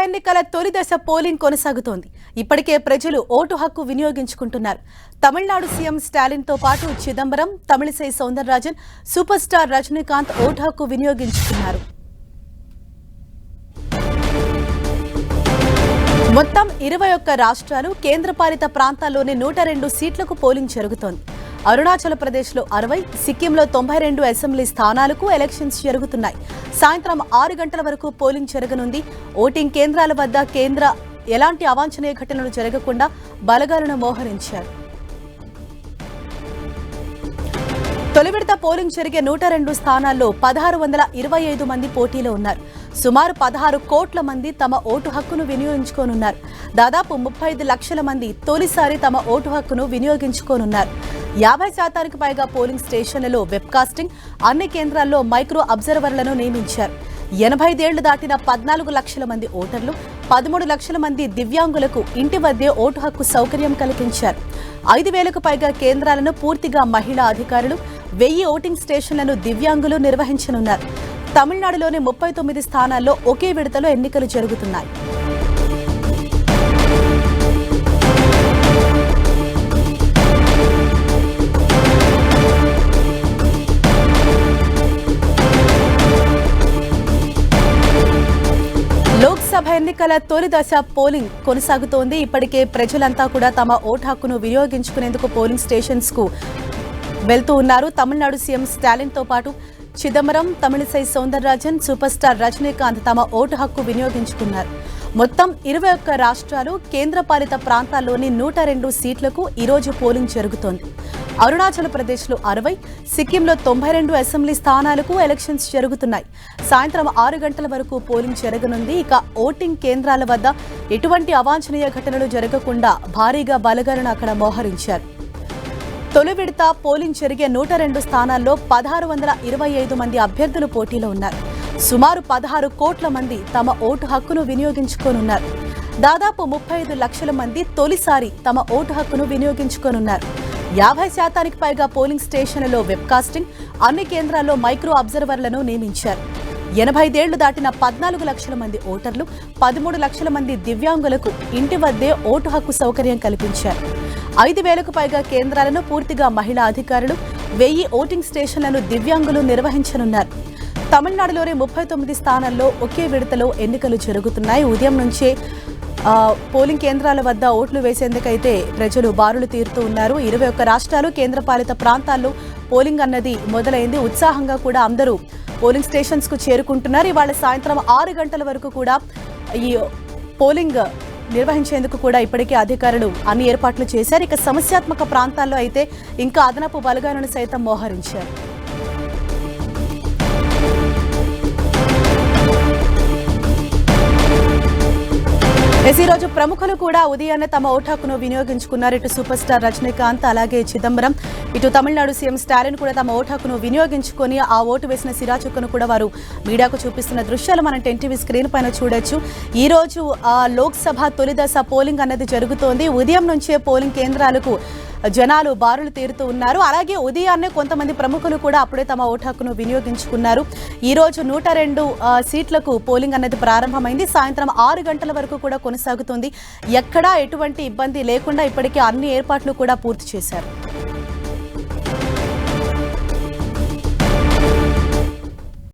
ఎన్నికల తొలి దశ పోలింగ్ కొనసాగుతోంది. ఇప్పటికే ప్రజలు ఓటు హక్కు వినియోగించుకుంటున్నారు. తమిళనాడు సీఎం స్టాలిన్ తో పాటు Chidambaram, Tamilisai Soundararajan, super star Rajinikanth vote హక్కు వినియోగించుకున్నారు. మొత్తం 21 రాష్ట్రాలు, కేంద్రపాలిత ప్రాంతాల్లోని 102 సీట్లకు పోలింగ్ జరుగుతోంది. అరుణాచల్ ప్రదేశ్లో 60, సిక్కింలో 92 అసెంబ్లీ స్థానాలకు ఎలక్షన్స్ జరుగుతున్నాయి. సాయంత్రం 6 గంటల వరకు పోలింగ్ జరగనుంది. ఓటింగ్ కేంద్రాల వద్ద ఎలాంటి అవాంఛనీయ ఘటనలు జరగకుండా బలగాలను మోహరించారు. తొలి విడత పోలింగ్ జరిగే 102 స్థానాల్లో 1625 మంది పోటీలో ఉన్నారు. సుమారు 16 కోట్ల మంది తమ ఓటు హక్కును వినియోగించుకోనున్నారు. దాదాపు 35 లక్షల మంది తొలిసారి తమ ఓటు హక్కును వినియోగించుకోనున్నారు. 50% పైగా పోలింగ్ స్టేషన్లలో వెబ్కాస్టింగ్, అన్ని కేంద్రాల్లో మైక్రో అబ్జర్వర్లను నియమించారు. 85 ఏళ్లు దాటిన 14 లక్షల మంది ఓటర్లు, 13 లక్షల మంది దివ్యాంగులకు ఇంటి వద్దే ఓటు హక్కు సౌకర్యం కల్పించారు. 5,000కు పైగా కేంద్రాలను పూర్తిగా మహిళా అధికారులు, 1000 ఓటింగ్ స్టేషన్లను దివ్యాంగులు నిర్వహించనున్నారు. తమిళనాడులోని 39 స్థానాల్లో ఒకే విడతలో ఎన్నికలు జరుగుతున్నాయి. లోక్సభ ఎన్నికల తొలి దశ పోలింగ్ కొనసాగుతోంది. ఇప్పటికే ప్రజలంతా కూడా తమ ఓటు హక్కును వినియోగించుకునేందుకు పోలింగ్ స్టేషన్స్ కు వెళ్తూ ఉన్నారు. తమిళనాడు సీఎం స్టాలిన్ తో పాటు చిదంబరం, తమిళిసై సౌందరరాజన్, సూపర్ స్టార్ రజనీకాంత్ తమ ఓటు హక్కు వినియోగించుకున్నారు. మొత్తం 21 రాష్ట్రాలు, కేంద్రపాలిత ప్రాంతాల్లోని 102 సీట్లకు ఈరోజు పోలింగ్ జరుగుతోంది. అరుణాచల్ ప్రదేశ్లో 60, సిక్కింలో 92 అసెంబ్లీ స్థానాలకు ఎలక్షన్స్ జరుగుతున్నాయి. సాయంత్రం 6 గంటల వరకు పోలింగ్ జరగనుంది. ఇక ఓటింగ్ కేంద్రాల వద్ద ఎటువంటి అవాంఛనీయ ఘటనలు జరగకుండా భారీగా బలగాలను అక్కడ మోహరించారు. తొలి విడత పోలింగ్ జరిగే 102 స్థానాల్లో 1625 మంది అభ్యర్థులు పోటీలో ఉన్నారు. సుమారు 16 కోట్ల మంది తమ ఓటు హక్కును వినియోగించుకోనున్నారు. దాదాపు 35 లక్షల మంది తొలిసారి తమ ఓటు హక్కును వినియోగించుకోనున్నారు. 50% పైగా పోలింగ్ స్టేషన్లలో వెబ్కాస్టింగ్, అన్ని కేంద్రాల్లో మైక్రో అబ్జర్వర్లను నియమించారు. 85 ఏళ్లు దాటిన 14 లక్షల మంది ఓటర్లు, 13 లక్షల మంది దివ్యాంగులకు ఇంటి వద్దే ఓటు హక్కు సౌకర్యం కల్పించారు. 5,000కు పైగా కేంద్రాలను పూర్తిగా మహిళా అధికారులు, 1000 ఓటింగ్ స్టేషన్లను దివ్యాంగులు నిర్వహించనున్నారు. తమిళనాడులోని 39 స్థానాల్లో ఒకే విడతలో ఎన్నికలు జరుగుతున్నాయి. ఉదయం నుంచే పోలింగ్ కేంద్రాల వద్ద ఓట్లు వేసేందుకైతే ప్రజలు బారులు తీరుతూ ఉన్నారు. 21 రాష్ట్రాలు, కేంద్రపాలిత ప్రాంతాల్లో పోలింగ్ అన్నది మొదలైంది. ఉత్సాహంగా కూడా అందరూ పోలింగ్ స్టేషన్స్ కు చేరుకుంటున్నారు. ఇవాళ సాయంత్రం 6 గంటల వరకు కూడా ఈ పోలింగ్ నిర్వహించేందుకు కూడా ఇప్పటికే అధికారులు అన్ని ఏర్పాట్లు చేశారు. ఇక సమస్యాత్మక ప్రాంతాల్లో అయితే ఇంకా అదనపు బలగాలను సైతం మోహరించారు. ఈ రోజు ప్రముఖులు కూడా ఉదయాన్నే తమ ఓటు హక్కును వినియోగించుకున్నారు. ఇటు సూపర్ స్టార్ రజనీకాంత్, అలాగే చిదంబరం, ఇటు తమిళనాడు సీఎం స్టాలిన్ కూడా తమ ఓటు హక్కును వినియోగించుకొని ఆ ఓటు వేసిన సిరాచుక్కను కూడా వారు మీడియాకు చూపిస్తున్న దృశ్యాలు మనం 10 టీవీ స్క్రీన్ పైన చూడొచ్చు. ఈ రోజు లోక్సభ తొలి దశ పోలింగ్ అన్నది జరుగుతోంది. ఉదయం నుంచే పోలింగ్ కేంద్రాలకు జనాలు బారులు తీరుతూ ఉన్నారు. అలాగే ఉదయాన్నే కొంతమంది ప్రముఖులు కూడా అప్పుడే తమ ఓటు హక్కును వినియోగించుకున్నారు. ఈ రోజు 102 సీట్లకు పోలింగ్ అన్నది ప్రారంభమైంది. సాయంత్రం 6 గంటల వరకు కూడా కొనసాగుతుంది. ఎక్కడా ఎటువంటి ఇబ్బంది లేకుండా ఇప్పటికే అన్ని ఏర్పాట్లు కూడా పూర్తి చేశారు.